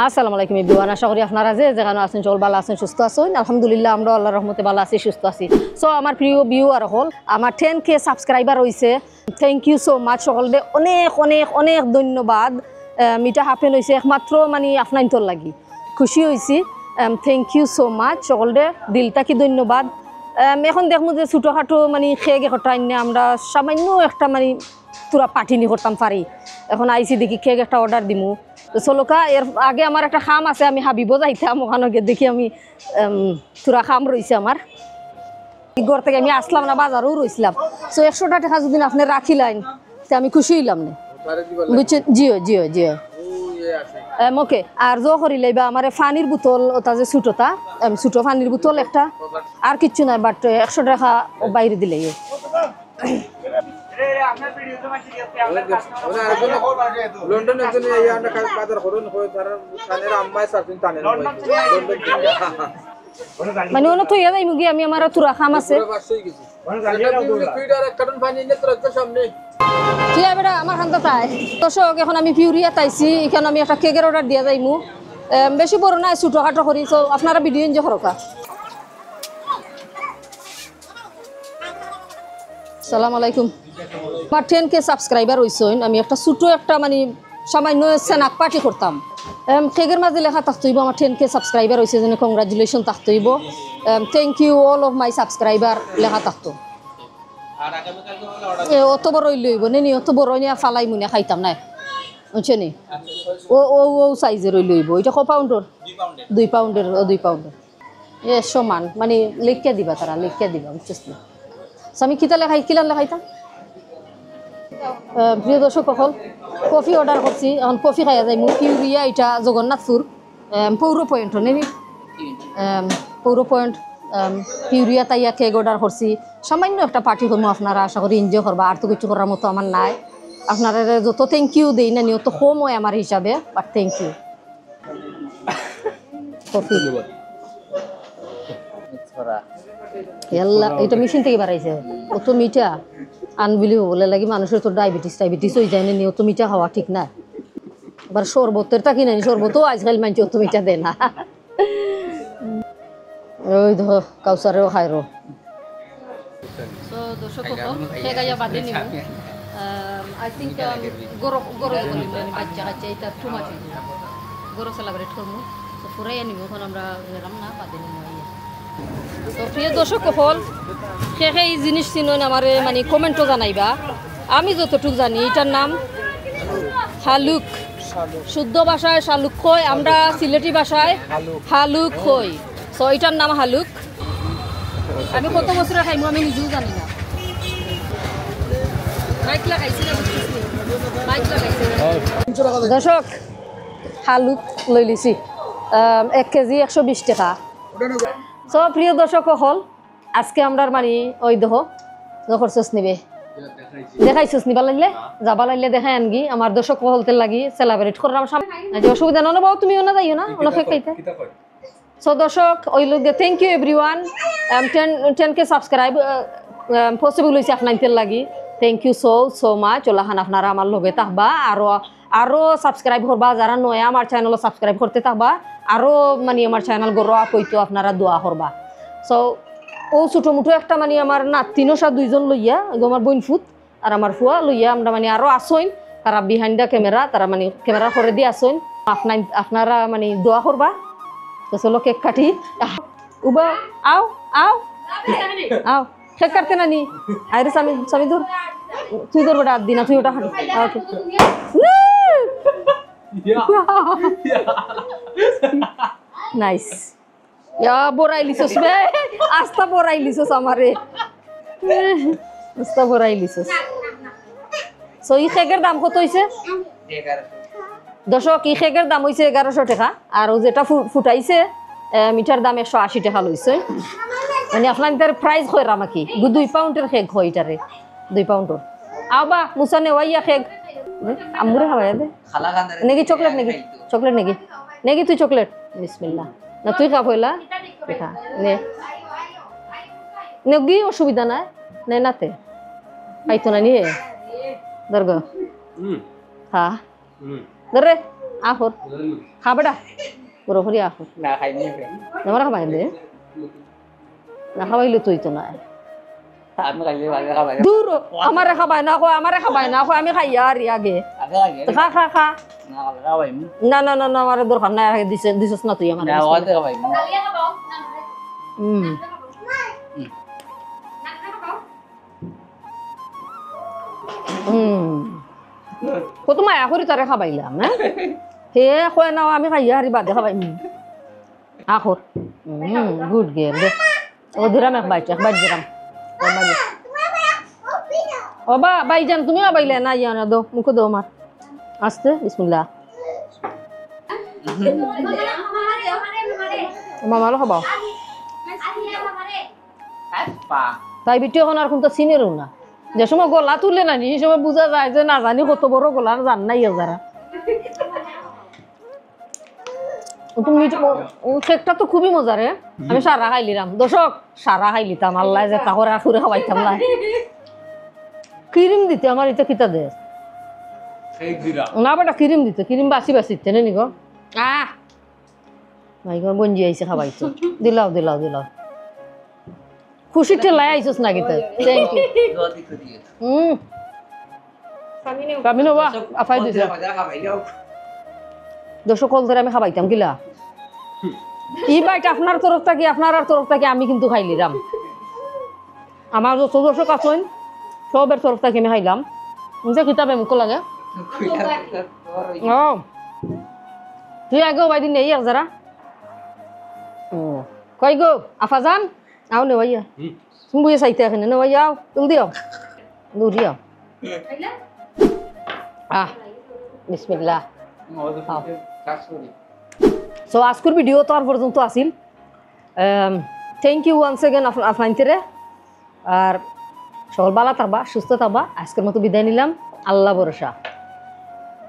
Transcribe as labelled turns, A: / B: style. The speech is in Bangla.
A: আসসালামু আলাইকুম এভরিওয়ান, আশা করি আপনারা যে যেখানে আছেন সকল ভালো আছেন, সুস্থ আছেন। আলহামদুলিল্লাহ আমরা আল্লাহর রহমতে ভালো আছি, সুস্থ আছি। সো আমার প্রিয় ভিউয়ার হল আমার 10K সাবস্ক্রাইবার হয়েছে। থ্যাংক ইউ সো মাচ সকলকে, অনেক অনেক অনেক ধন্যবাদ। মিটা হাফেন হয়েছে একমাত্র মানে আপনার তোর লাগি খুশি হয়েছি। থ্যাংক ইউ সো মাচ সকলকে, দিলটা কি ধন্যবাদ। এখন দেখবো যে ছোটোখাটো মানে খেয়ে ঘটাই না, আমরা সামান্য একটা মানে তোরা পার্টি নি করতাম পারি। এখন আইসি দেখি কেক একটা অর্ডার দিমু চলোকা। এর আগে আমার একটা খাম আছে, আমি হাবিব যাইতাম ওখানে দেখি আমি তোরা খাম রয়েছে আমার ঘর থেকে। আমি আসলাম না, বাজারেও রয়েছিলাম। সো 100টা টাকা যদি আপনি রাখিলেন তো আমি খুশি হইলাম না, বুঝছেন? জিও জিও জিও ওকে। আর জো করিলে বা আমার পানির বোতল ওটা যে ছোটোটা ছোটো পানির বোতল একটা, আর কিচ্ছু নাই, বাট 100 টাকা বাইরে দিলে। মানে অন্য তো যাই মুগি আমি আমার তোরা খাম আছে তুই বেটা আমার খান তাই দর্শক। এখন আমি পিউরিয়া তাইছি, এখানে আমি একটা কেকের অর্ডার দিয়া যাইমু। বেশি বড় নাই, ছোটো খাটো করি। তো আপনারা ভিডিও এনজয় করকা। আসসালামু আলাইকুম। আমার 10K সাবস্ক্রাইবার হয়েছেন। আমি একটা ছোটো একটা মানে সামান্য স্ন্যাক পার্টি করতাম। কেকের মাঝে লেখা থাকতেইব আমার 10K সাবস্ক্রাইবার হয়েছে, যেন কংগ্রাচুলেশন থাকতেইব। Thank you all of my subscriber লেখা থাকতো। অত বড় লইব নি, অত বড় নিয়ে ফালাই মুনিয়া খাইতাম না, বুঝছে নি? ও ও ও সাইজের লইব। এটা ক পাউন্ডর? 2 পাউন্ডের। 2 পাউন্ডের এ সমান মানে লেখিয়া দিবা, তারা লেখিয়া দিবা, বুঝছিস না? আমি কিতা লেখাই কিলান লেখাইতাম। প্রিয় দর্শক সকল, কফি অর্ডার করছি। এখন কফি খাইয়া যাই। পিউরিয়া এটা জগন্নাথপুর পৌর পয়েন্ট নেবি, পৌর পয়েন্ট পিউরিয়া তাইয়া কেক অর্ডার করছি। সামান্য একটা পার্টি করবো, আপনারা আশা করি এনজয় করবা। আর তো কিছু করার মতো আমার নাই। আপনারা যত থ্যাংক ইউ দেই না নিও তো কম হয় আমার হিসাবে, বাট থ্যাংক ইউ। কফি এটা মেশিন থেকে বাড়াইছে, অত মিঠা আনবিলি বলে লাগে। মানুষের তো ডায়াবেটিস হয়ে যায় না, অত মিঠা খাওয়া ঠিক না। আবার শরবতের তা কিনে শরবতও আজকাল মানছি অত মিঠা দেয় না। ওই ধর কাউসারেও খাই রো। দর্শক বাদে নিব। আই থিঙ্ক গরম গরম বাচ্চা কাচ্চা এটা টু মাছ গরম সেলিব্রেট করবো। তো পুরাই আনিব। এখন আমরা গেলাম না, বাদে নিব। তো প্রিয় দর্শক সকল, সেই জিনিস চিনেন আমার মানে কমেন্টও জানাইবা। আমি যতটুকু জানি এটার নাম হালুক। শুদ্ধ ভাষায় শালুক কয়, আমরা সিলেটি ভাষায় হালুক কই। সো এটার নাম হালুক। আমি কত বছরে খাইমু আমি নিজেও জানি না। দর্শক হালুক লই লিছি 1 কেজি 120 টাকা। সো প্রিয় দর্শক হল, আজকে আমরা মানে ওই দেখো করছস নিবে দেখাইছস নিবা লাগলে যাবা লাগলে দেখাই আনগি। আমার দর্শক হলতে লাগি সেলিব্রেট করলাম সামনে। অসুবিধা না বাবু, তুমিও না যাইও না অনেক খাইতে। সো দর্শক ওই লোক thank you everyone. 10K subscribe possible হয়েছে আপনাদের লাগি। Thank you so much. ওলাখান আপনারা আমার লগে থাকবা, আরো সাবস্ক্রাইব করবা। যারা নয়া আমার চ্যানেল সাবস্ক্রাইব করতে থাকবা, আরো মানে আমার চ্যানেল গড় আপইতো আপনারা দোয়া করবা। সো ও ছোটো মুঠো একটা মানে আমার নাতিনো সা 2জন লইয়া, আমার বোন ফুট আর আমার ফুয়া লইয়া আমরা মানে আরো আসইন। তারা বিহাইন্ড দ্য ক্যামেরা, তারা মানে ক্যামেরা করে দিয়ে আসইন। আপনারা মানে দোয়া করবা। তো চলো কেক কাটি। উবা আও আও আও কেক কাটতে না নি আরে স্বামী ধর, তুই ধর বেটা দিনা, তুই ওটা হাঁটি। Okay nice. বড়াই লিছস বে, আস্তা বড়াই লিছস আমারে, আস্তা বড়াই লিছস। সো এই কেকের দাম কত হইছে দর্শক? এই কেকের দাম হইছে 1100 টাকা। আর যেটা ফুটাইছে মিঠার দাম 180 টাকা লইছে। মানে আপনাদের প্রাইস হয় রামাকি 2 পাউন্ডের কেক হয় এটারে, 2 পাউন্ডের। আবা মুসা নেওয়াইয়া কেক আমুরে খাওয়াই দে নেকি? চকলেট নেকি? চকলেট নেকি? নেকি তুই চকলেট? বিসমিল্লাহ। না তুই খা পয়লা দেখা নে নেগি, অসুবিধা নাই নে নাতে খাইতো না নিয়ে দরগ হ্যাঁ ধরে আখর খাবেটা পুরোপুরি আখর
B: না খাইনি
A: আমার খাবাই দে না খাবাইলে তুই তো না
B: আমি খাইলে ভালো খাবাই
A: দূর আমারে খাবাই না কো আমারে খাবাই না কো আমি খাইয়া আর আগে
B: আগে আগে
A: খা খা খা
B: না খাবাই
A: না না না না আমার দরকার নাই আগে দিছস না তুই আমার
B: না ওতে খাবাই
A: হুম কত মায়া করি তারে খাবাইলাম হ্যাঁ হে কয় না আমি খাইয়া হারি বাদে খাবাই আখর গুড গেল দে ও দিরাম এক বাইট দিরাম ও বা বাইজান তুমি আবাইলে না ইয়া না দো মুখ দো আমার আস্তে বিসমিল্লাহ মামালো খাবাও
B: পা
A: তাই বিটি এখন আর কোনটা চিনেরও না যে সময় গলা তুলে না সেই সময় বোঝা যায় যে না জানি কত বড় গলা জান নাই যারা তুমি কেকটা তো খুবই মজা রে আমি সারা খাইলিরাম দর্শক সারা খাইলিতাম আল্লাহ যে তাহরে আখুরে খাওয়াইতাম না ক্রিম দিতে আমার এটা কিতা দে না বেটা ক্রিম দিতে ক্রিম বাসি বাসি তেনে নি গো ভাই গো বঞ্জি আইছে খাবাইতো দিলাও দিলাও দিলাও খুশি ঠেলাই আইছস না কিতা থ্যাংক ইউ
B: গদি করি
A: কামিনো বা আফাই দিছে দর্শক কল ধরে আমি খাবাইতাম কিলা ই বাইট আপনার তরফ থেকে আপনার আর তরফ থেকে আমি কিন্তু খাইলিরাম আমার যত দর্শক আছেন সবের তরফ থেকে আমি খাইলাম যে কিতাবে মুখ লাগে ও তুই আগেও বাইদিন নেই আর যারা কই গো আফাজান আও নে ভাইয়া তুমি বুঝে চাইতে এখানে নে ভাইয়া আও জলদি আও দূরি আও বিসমিল্লাহ সো আজকের ভিডিও তো আর পর্যন্ত আসিল থ্যাংক ইউ ওয়ান্স এগেন আপনাদের আর সকল ভালো থাকবা সুস্থ থাকবা আজকের মতো বিদায় নিলাম আল্লাহ ভরসা